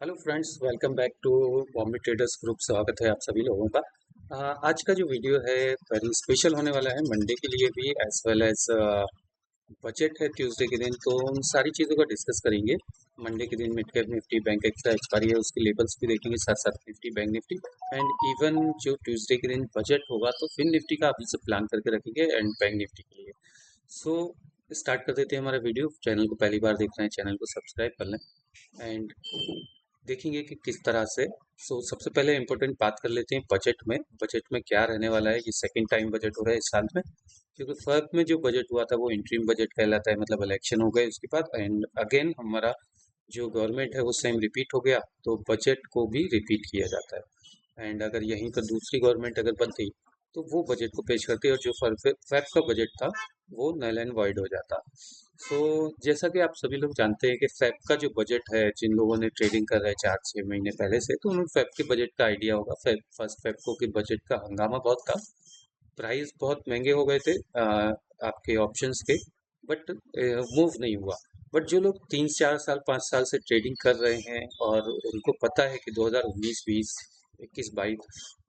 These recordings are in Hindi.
Hello friends, welcome back to Bombay traders group. स्वागत है आप सभी लोगों का। आज का जो वीडियो है वेरी स्पेशल होने वाला है मंडे के लिए भी, एज वेल एज बजट है ट्यूसडे के दिन, तो उन सारी चीज़ों का डिस्कस करेंगे। मंडे के दिन mid cap Nifty bank extra expiry है, उसके लेवल्स भी देखेंगे, साथ साथ Nifty bank Nifty and even जो ट्यूसडे के दिन बजट होगा तो फिन निफ्टी का अभी से प्लान करके रखेंगे एंड बैंक निफ्टी के लिए। सो स्टार्ट कर देते हैं हमारा वीडियो। चैनल को पहली बार देख रहे हैं, चैनल को सब्सक्राइब कर लें एंड देखेंगे कि किस तरह से। सबसे पहले इम्पोर्टेंट बात कर लेते हैं बजट में। बजट में क्या रहने वाला है, ये सेकंड टाइम बजट हो रहा है इस साल में, क्योंकि फर्स्ट में जो बजट हुआ था वो इंटरिम बजट कहलाता है, मतलब इलेक्शन हो गए उसके बाद एंड अगेन हमारा जो गवर्नमेंट है वो सेम रिपीट हो गया, तो बजट को भी रिपीट किया जाता है। एंड अगर यहीं पर दूसरी गवर्नमेंट अगर बनती तो वो बजट को पेश करती और जो फेब का बजट था वो नल एंड वॉइड हो जाता। सो जैसा कि आप सभी लोग जानते हैं कि फेब का जो बजट है, जिन लोगों ने ट्रेडिंग कर रहे हैं 4-6 महीने पहले से, तो उन्हें फेब के बजट का आइडिया होगा। फर्स्ट फेब को कि बजट का हंगामा बहुत था, प्राइस बहुत महंगे हो गए थे आपके ऑप्शंस के, बट मूव नहीं हुआ। बट जो लोग 3-4 साल 5 साल से ट्रेडिंग कर रहे हैं और उनको पता है कि 2019-20 21-22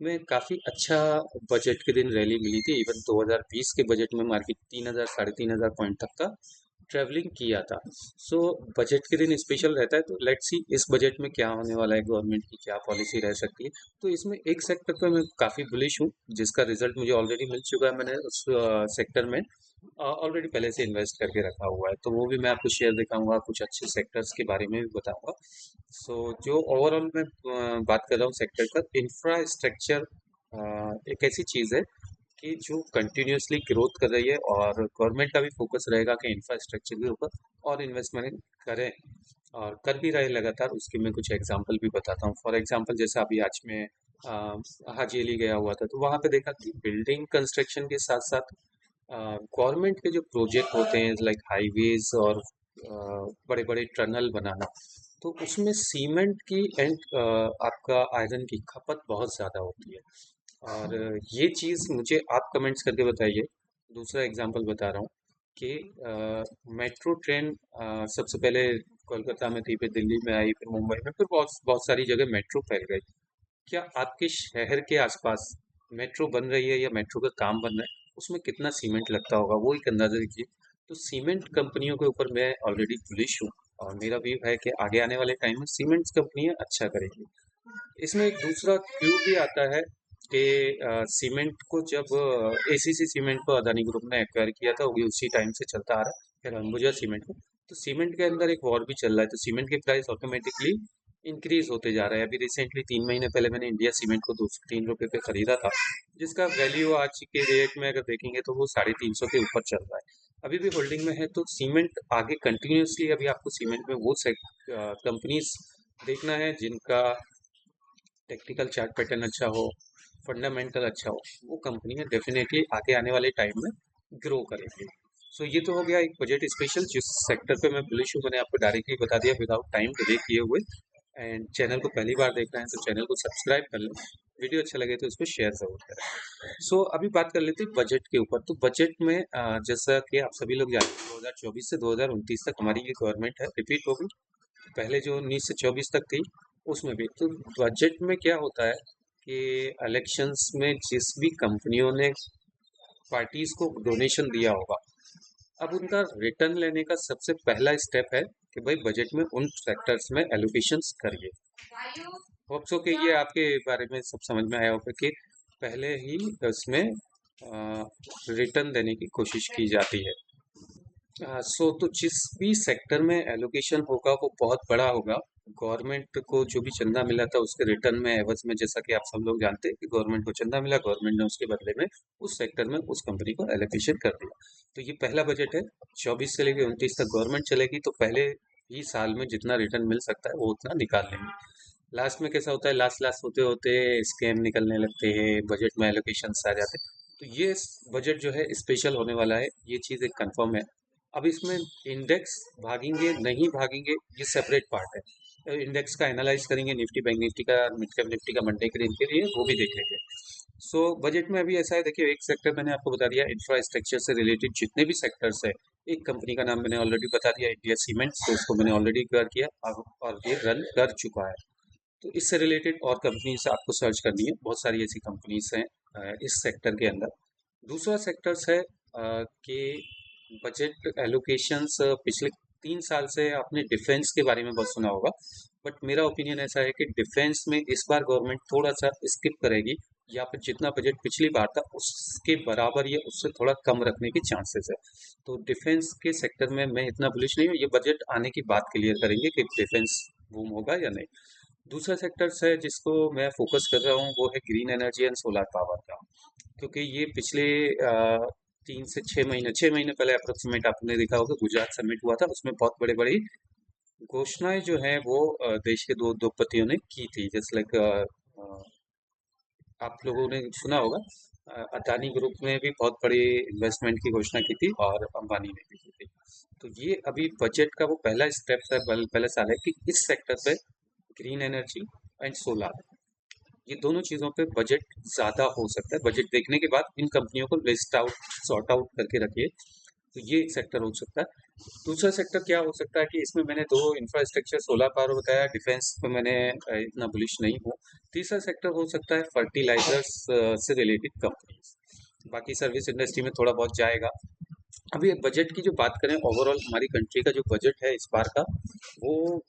में काफ़ी अच्छा बजट के दिन रैली मिली थी। इवन 2020 के बजट में मार्केट 3,000 3,500 पॉइंट तक का ट्रैवलिंग किया था। सो बजट के दिन स्पेशल रहता है, तो लेट्स सी इस बजट में क्या होने वाला है, गवर्नमेंट की क्या पॉलिसी रह सकती है। तो इसमें एक सेक्टर पे मैं काफ़ी बुलिश हूँ, जिसका रिजल्ट मुझे ऑलरेडी मिल चुका है। मैंने उस सेक्टर में ऑलरेडी पहले से इन्वेस्ट करके रखा हुआ है, तो वो भी मैं आपको शेयर दिखाऊंगा, कुछ अच्छे सेक्टर्स के बारे में भी बताऊंगा। जो ओवरऑल मैं बात कर रहा हूँ सेक्टर का, इंफ्रास्ट्रक्चर एक ऐसी चीज़ है कि जो कंटिन्यूअसली ग्रोथ कर रही है और गवर्नमेंट का भी फोकस रहेगा कि इंफ्रास्ट्रक्चर के ऊपर और इन्वेस्टमेंट करें, और कर भी रहे लगातार। उसके मैं कुछ एग्जांपल भी बताता हूँ। फॉर एग्जांपल जैसे अभी आज मैं हाजी अली गया हुआ था, तो वहाँ पे देखा कि बिल्डिंग कंस्ट्रक्शन के साथ साथ गवर्नमेंट के जो प्रोजेक्ट होते हैं लाइक हाईवेज और बड़े बड़े टनल बनाना, तो उसमें सीमेंट की एंड आपका आयरन की खपत बहुत ज़्यादा होती है। और ये चीज़ मुझे आप कमेंट्स करके बताइए। दूसरा एग्जांपल बता रहा हूँ कि मेट्रो ट्रेन सबसे पहले कोलकाता में थी, फिर दिल्ली में आई, फिर मुंबई में, फिर बहुत बहुत सारी जगह मेट्रो फैल गई। क्या आपके शहर के आसपास मेट्रो बन रही है या मेट्रो का काम बन रहा है, उसमें कितना सीमेंट लगता होगा वो एक अंदाजा दीजिए। तो सीमेंट कंपनियों के ऊपर मैं ऑलरेडी बुलिश हूँ और मेरा व्यू है कि आगे आने वाले टाइम में सीमेंट कंपनियां अच्छा करेंगी। इसमें एक दूसरा व्यू भी आता है कि सीमेंट को जब एसीसी सीमेंट को अदानी ग्रुप ने एक्वायर किया था, वो भी उसी टाइम से चलता आ रहा है, फिर अंबुजा सीमेंट को। तो सीमेंट के अंदर एक वॉर भी चल रहा है, तो सीमेंट के प्राइस ऑटोमेटिकली इंक्रीज होते जा रहे हैं। अभी रिसेंटली 3 महीने पहले मैंने इंडिया सीमेंट को 203 रुपये पे खरीदा था, जिसका वैल्यू आज के रेट में अगर देखेंगे तो वो 350 के ऊपर चल रहा है, अभी भी होल्डिंग में है। तो सीमेंट आगे कंटिन्यूसली, अभी आपको सीमेंट में वो कंपनीज देखना है जिनका टेक्निकल चार्ट पैटर्न अच्छा हो, फंडामेंटल अच्छा हो, वो कंपनी है डेफिनेटली आगे आने वाले टाइम में ग्रो करेगी। ये तो हो गया एक बजट स्पेशल, जिस सेक्टर पे मैं बुलिश हूँ मैंने आपको डायरेक्टली बता दिया विदाउट टाइम डिले किए हुए। एंड चैनल को पहली बार देख रहे हैं तो चैनल को सब्सक्राइब कर लें, वीडियो अच्छा लगे तो इसको शेयर जरूर करें। अभी बात कर लेते हैं बजट के ऊपर। तो बजट में जैसा कि आप सभी लोग जानते हैं, 2024 से 2029 तक हमारी ये गवर्नमेंट है, रिपीट होगी। पहले जो 19 से 24 तक थी उसमें भी तो बजट में क्या होता है कि इलेक्शंस में जिस भी कंपनियों ने पार्टीज को डोनेशन दिया होगा, अब उनका रिटर्न लेने का सबसे पहला स्टेप है कि भाई बजट में उन सेक्टर्स में एलोकेशंस करिए। होप सो कि ये आपके बारे में सब समझ में आया होगा कि पहले ही उसमें रिटर्न देने की कोशिश की जाती है। तो जिस भी सेक्टर में एलोकेशन होगा वो बहुत बड़ा होगा। गवर्नमेंट को जो भी चंदा मिला था उसके रिटर्न में, एवज में, जैसा कि आप सब लोग जानते हैं कि गवर्नमेंट को चंदा मिला, गवर्नमेंट ने उसके बदले में उस सेक्टर में उस कंपनी को एलोकेशन कर दिया। तो ये पहला बजट है। 24 से लेकर 29 तक गवर्नमेंट चलेगी, तो पहले ही साल में जितना रिटर्न मिल सकता है वो उतना निकाल लेंगे। लास्ट में कैसा होता है, लास्ट लास्ट होते होते स्कैम निकलने लगते हैं, बजट में एलोकेशन आ जाते हैं। तो ये बजट जो है स्पेशल होने वाला है, ये चीज़ एक कंफर्म है। अब इसमें इंडेक्स भागेंगे नहीं भागेंगे ये सेपरेट पार्ट है। इंडेक्स का एनालाइज करेंगे, निफ्टी बैंक निफ्टी का, मिड कैप निफ्टी का मंडे के दिन के लिए, वो भी देखेंगे। बजट में अभी ऐसा है, देखिए एक सेक्टर मैंने आपको बता दिया, इंफ्रास्ट्रक्चर से रिलेटेड जितने भी सेक्टर्स है, एक कंपनी का नाम मैंने ऑलरेडी बता दिया, इंडिया सीमेंट्स, तो उसको मैंने ऑलरेडी कवर किया और ये रन कर चुका है। तो इससे रिलेटेड और कंपनीज आपको सर्च करनी है, बहुत सारी ऐसी कंपनीज हैं इस सेक्टर के अंदर। दूसरा सेक्टर्स है कि बजट एलोकेशंस पिछले 3 साल से आपने डिफेंस के बारे में बहुत सुना होगा, बट मेरा ओपिनियन ऐसा है कि डिफेंस में इस बार गवर्नमेंट थोड़ा सा स्किप करेगी, या फिर जितना बजट पिछली बार था उसके बराबर या उससे थोड़ा कम रखने की चांसेस है। तो डिफेंस के सेक्टर में मैं इतना बुलिश नहीं हूँ, ये बजट आने की बात क्लियर करेंगे कि डिफेंस बूम होगा या नहीं। दूसरा सेक्टर्स है जिसको मैं फोकस कर रहा हूँ, वो है green energy and solar power का, क्योंकि ये पिछले 3 से 6 महीने पहले अप्रोक्सीमेट आपने देखा होगा, गुजरात समिट हुआ था, उसमें बहुत बड़े बड़ी घोषणाएं जो हैं वो देश के दो उद्योगपतियों ने की थी, जैसे लाइक आप लोगों ने सुना होगा, अदानी ग्रुप ने भी बहुत बड़ी इन्वेस्टमेंट की घोषणा की थी और अंबानी ने भी की थी। तो ये अभी बजट का वो पहला स्टेप है, पहला साल है कि इस सेक्टर पे ग्रीन एनर्जी एंड सोलार, ये दोनों चीज़ों पे बजट ज़्यादा हो सकता है। बजट देखने के बाद इन कंपनियों को लिस्ट आउट सॉर्ट आउट करके रखिए, तो ये एक सेक्टर हो सकता है। दूसरा सेक्टर क्या हो सकता है कि इसमें मैंने दो इंफ्रास्ट्रक्चर सोलर पावर बताया, डिफेंस पे मैंने इतना बुलिश नहीं हूँ। तीसरा सेक्टर हो सकता है फर्टिलाइजर्स से रिलेटेड कंपनीज, बाकी सर्विस इंडस्ट्री में थोड़ा बहुत जाएगा। अभी बजट की जो बात करें, ओवरऑल हमारी कंट्री का जो बजट है इस बार का, वो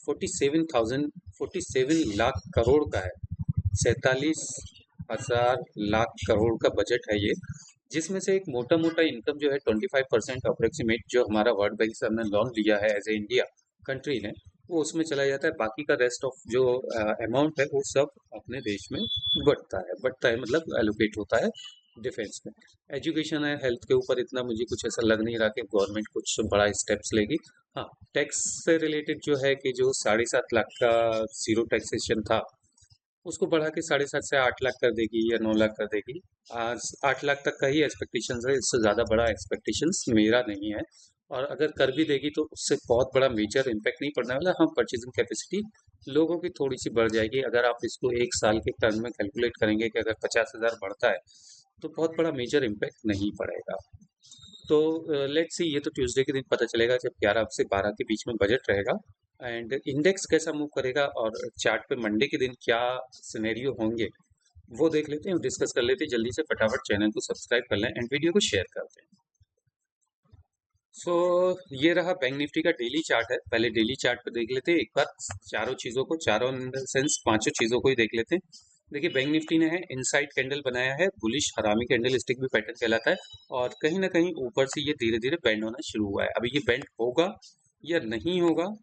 47 लाख करोड़ का है। 47,000 लाख करोड़ का बजट है ये, जिसमें से एक मोटा मोटा इनकम जो है 25% अप्रोक्सीमेट, जो हमारा वर्ल्ड बैंक से हमने लोन लिया है एज ए इंडिया कंट्री ने, वो उसमें चला जाता है। बाकी का रेस्ट ऑफ जो अमाउंट है वो सब अपने देश में बढ़ता है मतलब एलोकेट होता है डिफेंस में। एजुकेशन है, हेल्थ के ऊपर इतना मुझे कुछ ऐसा लग नहीं रहा कि गवर्नमेंट कुछ बड़ा स्टेप्स लेगी। हाँ, टैक्स से रिलेटेड जो है कि जो 7.5 लाख का जीरो टैक्सेशन था, उसको बढ़ा के 7.5 से 8 लाख कर देगी या 9 लाख कर देगी। आज 8 लाख तक का ही एक्सपेक्टेशन है, इससे ज़्यादा बड़ा एक्सपेक्टेशंस मेरा नहीं है। और अगर कर भी देगी तो उससे बहुत बड़ा मेजर इम्पैक्ट नहीं पड़ने वाला। हाँ, परचेजिंग कैपेसिटी लोगों की थोड़ी सी बढ़ जाएगी। अगर आप इसको एक साल के टर्म में कैलकुलेट करेंगे कि अगर 50,000 बढ़ता है, तो बहुत बड़ा मेजर इम्पैक्ट नहीं पड़ेगा। तो लेट्स सी, ये तो ट्यूसडे के दिन पता चलेगा जब 11 से 12 के बीच में बजट रहेगा, एंड इंडेक्स कैसा मूव करेगा और चार्ट पे मंडे के दिन क्या सिनेरियो होंगे, वो देख लेते हैं, डिस्कस कर लेते हैं। जल्दी से फटाफट चैनल को सब्सक्राइब कर लें एंड वीडियो को शेयर करते हैं। सो ये रहा बैंक निफ्टी का डेली चार्ट है। पहले डेली चार्ट पे देख लेते हैं एक बार चारों चीज़ों को, चारों इन द सेंस पांचों चीज़ों को ही देख लेते हैं। देखिए, बैंक निफ्टी ने है इनसाइड कैंडल बनाया है, बुलिश हरामी कैंडल स्टिक भी पैटर्न कहलाता है, और कहीं ना कहीं ऊपर से ये धीरे धीरे बेंड होना शुरू हुआ है। अभी ये बेंड होगा या नहीं होगा,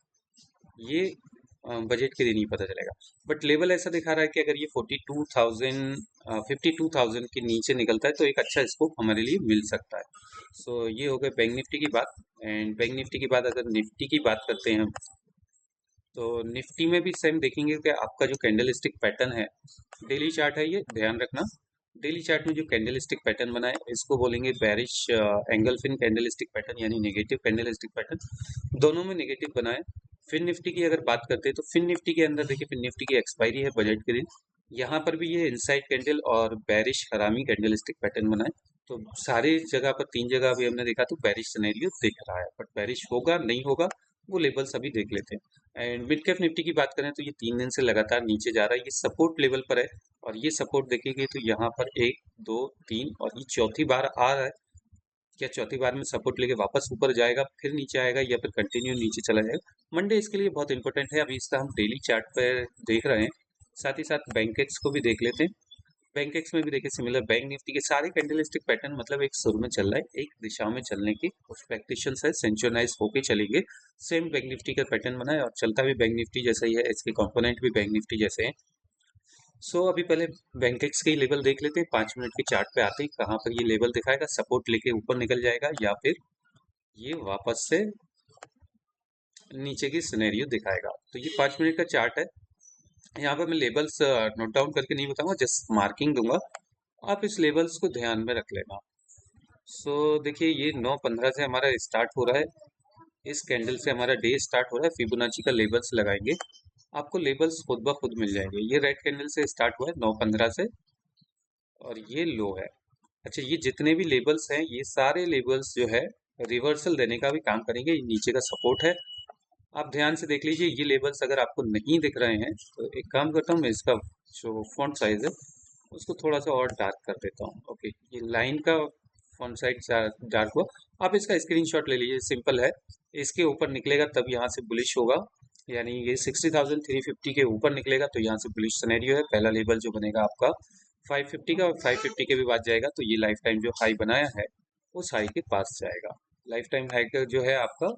ये बजट के दिन ही पता चलेगा। बट लेवल ऐसा दिखा रहा है कि अगर ये 52,000 के नीचे निकलता है तो एक अच्छा स्कोप हमारे लिए मिल सकता है। ये हो गए बैंक निफ्टी की बात। एंड बैंक निफ्टी के बाद अगर निफ्टी की बात करते हैं हम, तो निफ्टी में भी सेम देखेंगे कि आपका जो कैंडल स्टिक पैटर्न है, डेली चार्ट है ये, ध्यान रखना। डेली चार्ट में जो कैंडल स्टिक पैटर्न बना है इसको बोलेंगे बेरिश एंगल्फिन कैंडल स्टिक पैटर्न, यानी नेगेटिव कैंडल स्टिक पैटर्न। दोनों में नेगेटिव बना है। फिन निफ्टी की अगर बात करते हैं तो फिन निफ्टी के अंदर देखिए, फिन निफ्टी की एक्सपायरी है बजट के दिन, यहाँ पर भी ये इनसाइड कैंडल और बेरिश हरामी कैंडल स्टिक पैटर्न बना है। तो सारी जगह पर, 3 जगह भी हमने देखा तो बेरिश सिनेरियो दिख रहा है, बट बेरिश होगा नहीं होगा वो लेवल्स अभी देख लेते हैं। एंड मिड कैप निफ्टी की बात करें तो ये 3 दिन से लगातार नीचे जा रहा है, ये सपोर्ट लेवल पर है, और ये सपोर्ट देखेंगे तो यहाँ पर 1 2 3, और ये चौथी बार आ रहा है। क्या चौथी बार में सपोर्ट लेके वापस ऊपर जाएगा, फिर नीचे आएगा, या फिर कंटिन्यू नीचे चला जाएगा? मंडे इसके लिए बहुत इंपॉर्टेंट है। अभी इसका हम डेली चार्ट पर देख रहे हैं, साथ ही साथ बैंकेक्स को भी देख लेते हैं। बैंकेक्स में भी देखिए सिमिलर, बैंक निफ्टी के सारे कैंडलस्टिक पैटर्न मतलब एक सुर में चल रहा है, एक दिशा में चलने की एक्सपेक्टेशंस है, सिंक्रोनाइज होके चलेंगे। सेम बैंक निफ्टी का पैटर्न बना है और चलता भी बैंक निफ्टी जैसा ही है, इसके कंपोनेंट भी बैंक निफ्टी जैसे हैं। अभी पहले बैंकेक्स के लेवल देख लेते हैं, 5 मिनट के चार्ट पे आते हैं कहाँ पर ये लेवल दिखाएगा, सपोर्ट लेके ऊपर निकल जाएगा या फिर ये वापस से नीचे की सिनेरियो दिखाएगा। तो ये 5 मिनट का चार्ट है। यहाँ पर मैं लेवल्स नोट डाउन करके नहीं बताऊंगा, जस्ट मार्किंग दूंगा, आप इस लेवल्स को ध्यान में रख लेना। देखिए, ये 9:15 से हमारा स्टार्ट हो रहा है, इस कैंडल से हमारा डे स्टार्ट हो रहा है। फिबोनाची का लेवल्स लगाएंगे, आपको लेवल्स खुद ब खुद मिल जाएंगे। ये रेड कैंडल से स्टार्ट हुआ है 9:15 से, और ये लो है। अच्छा, ये जितने भी लेबल्स हैं ये सारे लेबल्स जो है रिवर्सल देने का भी काम करेंगे। ये नीचे का सपोर्ट है, आप ध्यान से देख लीजिए। ये लेबल्स अगर आपको नहीं दिख रहे हैं तो एक काम करता हूँ, मैं इसका जो फॉन्ट साइज है उसको थोड़ा सा और डार्क कर देता हूँ। ओके, ये लाइन का फॉन्ट साइज डार्क हुआ। आप इसका स्क्रीनशॉट ले लीजिए, सिंपल है। इसके ऊपर निकलेगा तब यहाँ से बुलिश होगा, यानी ये 60,350 के ऊपर निकलेगा तो यहाँ से बुलिश सिनेरियो है। पहला लेवल जो बनेगा आपका 550 का, और 550 के भी बाद जाएगा तो ये लाइफ टाइम जो हाई बनाया है उस हाई के पास जाएगा। लाइफ टाइम हाई का जो है आपका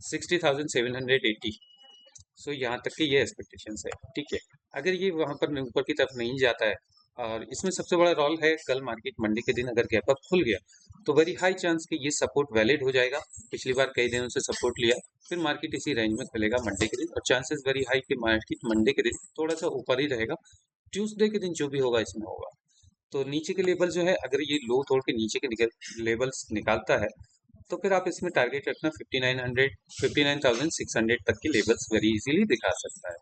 60,780। सो यहाँ तक के ये एक्सपेक्टेशंस है, ठीक है। अगर ये वहाँ पर ऊपर की तरफ नहीं जाता है, और इसमें सबसे बड़ा रोल है कल मार्केट मंडे के दिन अगर गैप अप खुल गया तो वेरी हाई चांस कि ये सपोर्ट वैलिड हो जाएगा। पिछली बार कई दिनों से सपोर्ट लिया, फिर मार्केट इसी रेंज में खुलेगा मंडे के दिन, और चांसेस वेरी हाई कि मार्केट मंडे के दिन थोड़ा सा ऊपर ही रहेगा। ट्यूसडे के दिन जो भी होगा इसमें होगा। तो नीचे के लेवल जो है, अगर ये लो तोड़ के नीचे के लेवल्स निकालता है तो फिर आप इसमें टारगेट रखना 5900, 59,600 तक के लेवल्स वेरी इजीली दिखा सकता है।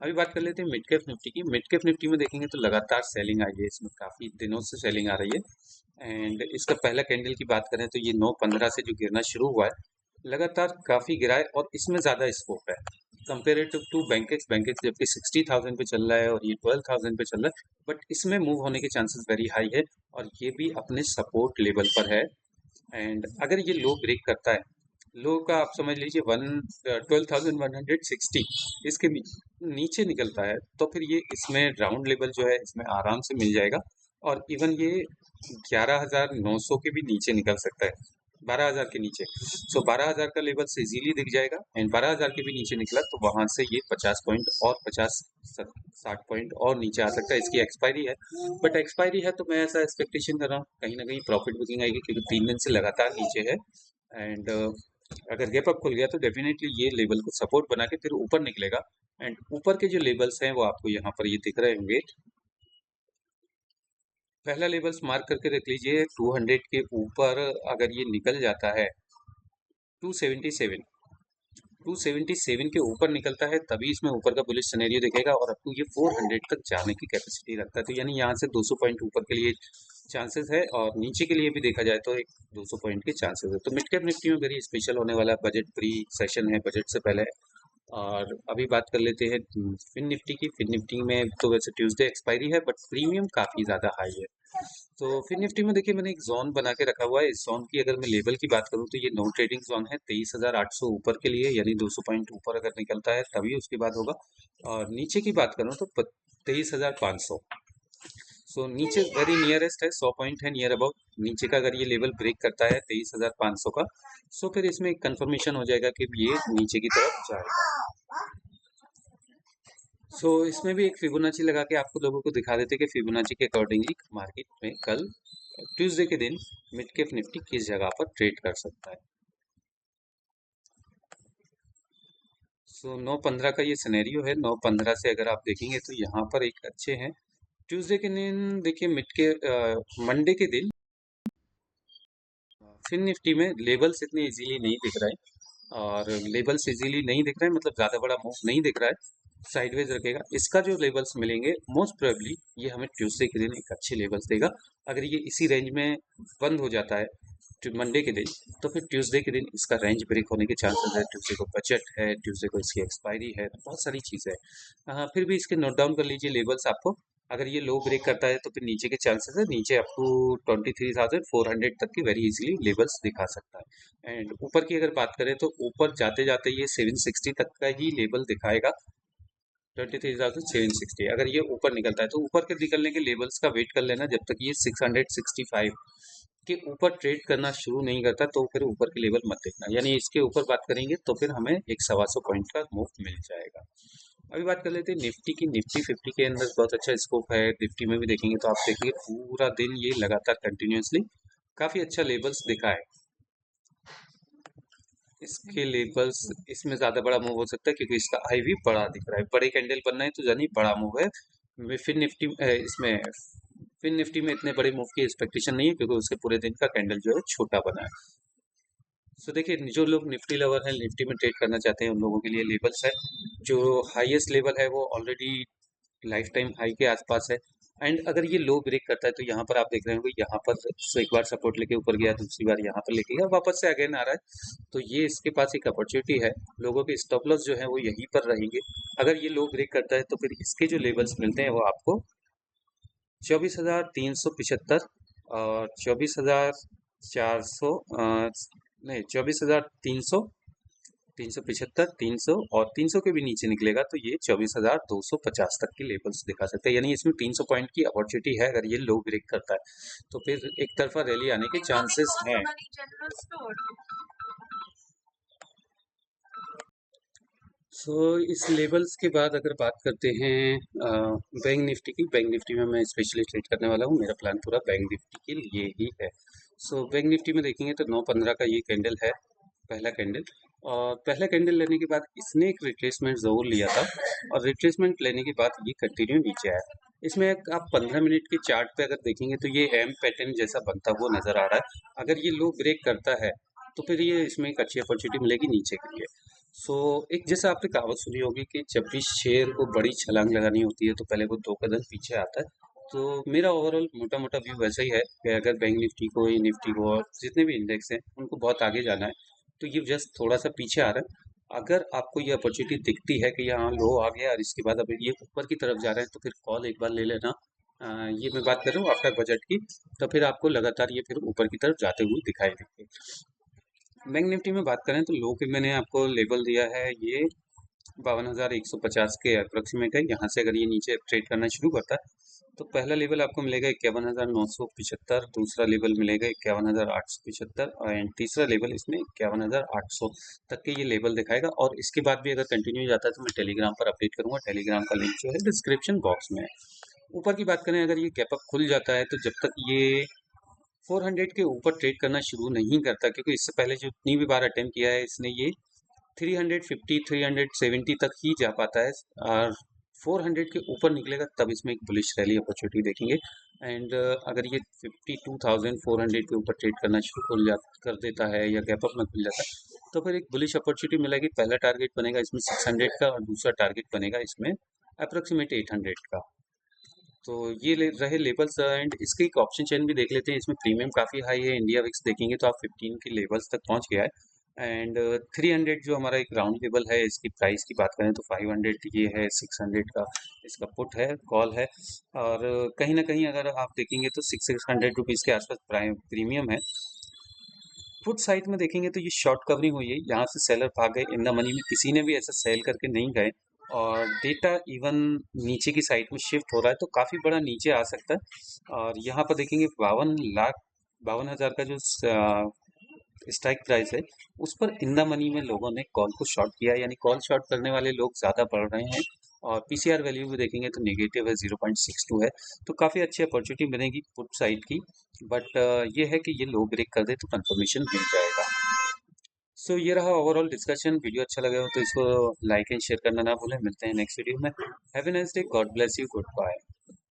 अभी बात कर लेते हैं मिड कैप निफ्टी की। मिड कैप निफ्टी में देखेंगे तो लगातार सेलिंग आई है, इसमें काफ़ी दिनों से सेलिंग आ रही है। एंड इसका पहला कैंडल की बात करें तो ये 9:15 से जो गिरना शुरू हुआ है, लगातार काफ़ी गिरा है, और इसमें ज़्यादा स्कोप है कंपेरेटिव टू बैंकेक्स। बैंकेक्स जबकि 60,000 पे चल रहा है और ये 12,000 पे चल रहा है, बट इसमें मूव होने के चांसेस वेरी हाई है, और ये भी अपने सपोर्ट लेवल पर है। एंड अगर ये लो ब्रेक करता है, लो का आप समझ लीजिए 12,160, इसके नीचे निकलता है तो फिर ये इसमें राउंड लेवल जो है इसमें आराम से मिल जाएगा। और इवन ये 11,900 के भी नीचे निकल सकता है, 12,000 के नीचे। सो 12,000 का लेवल से इजीली दिख जाएगा, एंड 12,000 के भी नीचे निकला तो वहां से ये 50 पॉइंट और 60 पॉइंट और नीचे आ सकता है। इसकी एक्सपायरी है, बट एक्सपायरी है तो मैं ऐसा एक्सपेक्टेशन कर रहा हूँ कहीं ना कहीं प्रॉफिट बुकिंग आएगी, क्योंकि 3 दिन से लगातार नीचे है। एंड अगर गैप अप खुल गया तो डेफिनेटली ये लेवल को सपोर्ट बना के फिर ऊपर निकलेगा। एंड ऊपर के जो लेवल्स हैं वो आपको यहाँ पर ये दिख रहे होंगे। पहला लेवल्स मार्क करके रख लीजिए, 200 के ऊपर अगर ये निकल जाता है, 277, 277 के ऊपर निकलता है तभी इसमें ऊपर का बुलिश सिनेरियो दिखेगा, और अब तो ये 400 तक जाने की कैपेसिटी रखता है। तो यानी यहाँ से 200 पॉइंट ऊपर के लिए चांसेस है, और नीचे के लिए भी देखा जाए तो एक 200 पॉइंट के चांसेस है। तो मिड कैप निफ्टी में वेरी स्पेशल होने वाला बजट प्री सेशन है, बजट से पहले। और अभी बात कर लेते हैं फिन निफ्टी की। फिन निफ्टी में तो वैसे ट्यूसडे एक्सपायरी है, बट प्रीमियम काफ़ी ज़्यादा हाई है। तो फिन निफ्टी में देखिए मैंने एक जोन बना के रखा हुआ है। इस जोन की अगर मैं लेवल की बात करूं तो ये नो ट्रेडिंग जोन है 23,800 ऊपर के लिए, यानी 200 पॉइंट ऊपर अगर निकलता है तभी उसके बाद होगा। और नीचे की बात करूं तो 23,500। सो नीचे वेरी नियरेस्ट है, 100 पॉइंट है नियर अबाउट। नीचे का अगर ये लेवल ब्रेक करता है 23,500 का, सो फिर इसमें कंफर्मेशन हो जाएगा कि ये नीचे की तरफ जाएगा। सो इसमें भी एक फिबोनाची लगा के आपको लोगों को दिखा देते कि फिबोनाची के अकॉर्डिंगली मार्केट में कल ट्यूसडे के दिन मिड कैप निफ्टी किस जगह पर ट्रेड कर सकता है। सो 9:15 का ये सिनेरियो है। 9:15 से अगर आप देखेंगे तो यहाँ पर एक अच्छे हैं ट्यूसडे के दिन। देखिए मिड के मंडे के दिन फिन निफ्टी में लेवल्स इतने इजीली नहीं दिख रहे हैं, और लेवल्स इजीली नहीं दिख रहे हैं मतलब ज़्यादा बड़ा मूव नहीं दिख रहा है, साइडवेज रखेगा। इसका जो लेवल्स मिलेंगे मोस्ट प्रोबेबली ये हमें ट्यूसडे के दिन एक अच्छे लेवल्स देगा। अगर ये इसी रेंज में बंद हो जाता है मंडे के दिन, तो फिर ट्यूसडे के दिन इसका रेंज ब्रेक होने के चांसेस है। ट्यूसडे को बजट है, ट्यूसडे को इसकी एक्सपायरी है, बहुत सारी चीज़ें हैं। हाँ, फिर भी इसके नोट डाउन कर लीजिए लेवल्स आपको। अगर ये लो ब्रेक करता है तो फिर नीचे के चांसेस है, नीचे अप टू 23,400 तक की वेरी इजीली लेवल्स दिखा सकता है। एंड ऊपर की अगर बात करें तो ऊपर जाते जाते ये 760 तक का ही लेवल दिखाएगा। 23,760 अगर ये ऊपर निकलता है तो ऊपर के निकलने के लेवल्स का वेट कर लेना, जब तक ये 665 के ऊपर ट्रेड करना शुरू नहीं करता तो फिर ऊपर के लेवल मत देखना। यानी इसके ऊपर बात करेंगे तो फिर हमें एक 125 पॉइंट का मूव मिल जाएगा। अभी बात कर लेते हैं निफ्टी की। निफ्टी 50 के अंदर बहुत अच्छा स्कोप है। निफ्टी में भी देखेंगे तो आप देखेंगे पूरा दिन ये लगातार कंटिन्यूसली काफ़ी अच्छा लेवल्स दिखा है। इसके लेवल्स इसमें ज़्यादा बड़ा मूव हो सकता है क्योंकि इसका आई भी बड़ा दिख रहा है, बड़े कैंडल बनना है तो यानी बड़ा मूव है। फिर निफ्टी इसमें फिर निफ्टी में इतने बड़े मूव की एक्सपेक्टेशन नहीं है क्योंकि उसके पूरे दिन का कैंडल जो है छोटा बना है। सो देखिए जो लोग निफ्टी लवर हैं, निफ्टी में ट्रेड करना चाहते हैं, उन लोगों के लिए लेवल्स है। जो हाईएस्ट लेवल है वो ऑलरेडी लाइफ टाइम हाई के आसपास है। एंड अगर ये लो ब्रेक करता है तो यहाँ पर आप देख रहे होंगे, यहाँ पर एक बार सपोर्ट लेके ऊपर गया, दूसरी बार यहाँ पर लेके गया, वापस से अगेन आ रहा है। तो ये इसके पास एक अपॉर्चुनिटी है, लोगों के स्टॉप लॉस जो है वो यहीं पर रहेंगे। अगर ये लो ब्रेक करता है तो फिर इसके जो लेवल्स मिलते हैं वो आपको 24,375 और 24,400, नहीं 24,300, 375, 300 और 300 के भी नीचे निकलेगा तो ये 24,250 तक की लेवल्स दिखा सकते हैं। यानी इसमें 300 पॉइंट की अपॉर्चुनिटी है। अगर ये लो ब्रेक करता है तो फिर एक तरफा रैली आने के चांसेस हैं। सो इस लेवल्स के बाद अगर बात करते हैं बैंक निफ्टी की, बैंक निफ्टी में मैं स्पेशली ट्रेड करने वाला हूँ। मेरा प्लान पूरा बैंक निफ्टी के लिए ही है। सो बैंक निफ्टी में देखेंगे तो 9.15 का ये कैंडल है, पहला कैंडल। और पहला कैंडल लेने के बाद इसने एक रिट्रेसमेंट ज़रूर लिया था, और रिट्रेसमेंट लेने के बाद ये कंटिन्यू नीचे आया। इसमें आप 15 मिनट के चार्ट पे अगर देखेंगे तो ये एम पैटर्न जैसा बनता हुआ नजर आ रहा है। अगर ये लो ब्रेक करता है तो फिर ये इसमें एक अच्छी अपॉर्चुनिटी मिलेगी नीचे के लिए। सो एक जैसा आपने कहावत सुनी होगी कि जब भी शेर को बड़ी छलांग लगानी होती है तो पहले वो 2 कदम पीछे आता है। तो मेरा ओवरऑल मोटा मोटा व्यू वैसा ही है कि अगर बैंक निफ्टी को, ये निफ्टी को और जितने भी इंडेक्स हैं उनको बहुत आगे जाना है तो ये जस्ट थोड़ा सा पीछे आ रहा है। अगर आपको ये अपॉर्चुनिटी दिखती है कि यहाँ लो आ गया और इसके बाद अभी ये ऊपर की तरफ जा रहे हैं तो फिर कॉल एक बार ले लेना। ये मैं बात कर रहा हूँ आफ्टर बजट की। तो फिर आपको लगातार ये फिर ऊपर की तरफ जाते हुए दिखाई देंगे। बैंक निफ्टी में बात करें तो लो के मैंने आपको लेवल दिया है ये 52,150 के अप्रोक्सीमेट है। यहाँ से अगर ये नीचे ट्रेड करना शुरू करता है तो पहला लेवल आपको मिलेगा 51,975, दूसरा लेवल मिलेगा 51,875 एंड तीसरा लेवल इसमें 51,800 तक के ये लेवल दिखाएगा। और इसके बाद भी अगर कंटिन्यू जाता है तो मैं टेलीग्राम पर अपडेट करूंगा। टेलीग्राम का लिंक जो है डिस्क्रिप्शन बॉक्स में है। ऊपर की बात करें, अगर ये गैप अप खुल जाता है तो जब तक ये 400 के ऊपर ट्रेड करना शुरू नहीं करता, क्योंकि इससे पहले जो इतनी भी बार अटेम्प्ट किया है इसने, ये 350, 370 तक ही जा पाता है। और 400 के ऊपर निकलेगा तब इसमें एक बुलिश रैली अपॉर्चुनिटी देखेंगे। एंड अगर ये 52,400 के ऊपर ट्रेड करना शुरू कर देता है या गैप अप में खुल जाता है तो फिर एक बुलिश अपॉर्चुनिटी मिलेगी। पहला टारगेट बनेगा इसमें 600 का और दूसरा टारगेट बनेगा इसमें अप्रोक्सीमेट 800 का। तो ये रहे लेवल्स। एंड इसके एक ऑप्शन चेन भी देख लेते हैं। इसमें प्रीमियम काफ़ी हाई है। इंडिया विक्स देखेंगे तो आप 15 के लेवल्स तक पहुंच गया है। एंड 300 जो हमारा एक राउंड लेवल है, इसकी प्राइस की बात करें तो 500 ये है, 600 का इसका पुट है, कॉल है। और कहीं ना कहीं अगर आप देखेंगे तो 600 रुपीज़ के आसपास प्रीमियम है। पुट साइड में देखेंगे तो ये शॉर्ट कवरिंग हुई है, यहाँ से सेलर भाग गए। इन द मनी में किसी ने भी ऐसा सेल करके नहीं गए और डेटा इवन नीचे की साइड में शिफ्ट हो रहा है तो काफ़ी बड़ा नीचे आ सकता है। और यहाँ पर देखेंगे 52,52,000 का जो स्ट्राइक प्राइस है उस पर इन द मनी में लोगों ने कॉल को शॉर्ट किया है, यानी कॉल शॉर्ट करने वाले लोग ज़्यादा बढ़ रहे हैं। और पीसीआर वैल्यू भी देखेंगे तो नेगेटिव है, 0.62 है। तो काफ़ी अच्छी अपॉर्चुनिटी बनेगी पुट साइड की। बट ये है कि ये लो ब्रेक कर दे तो कंफर्मेशन मिल जाएगा। सो ये रहा ओवरऑल डिस्कशन। वीडियो अच्छा लगा हो तो इसको लाइक एंड शेयर करना ना भूलें। मिलते हैं नेक्स्ट वीडियो में। Have a nice day, God bless you, good bye.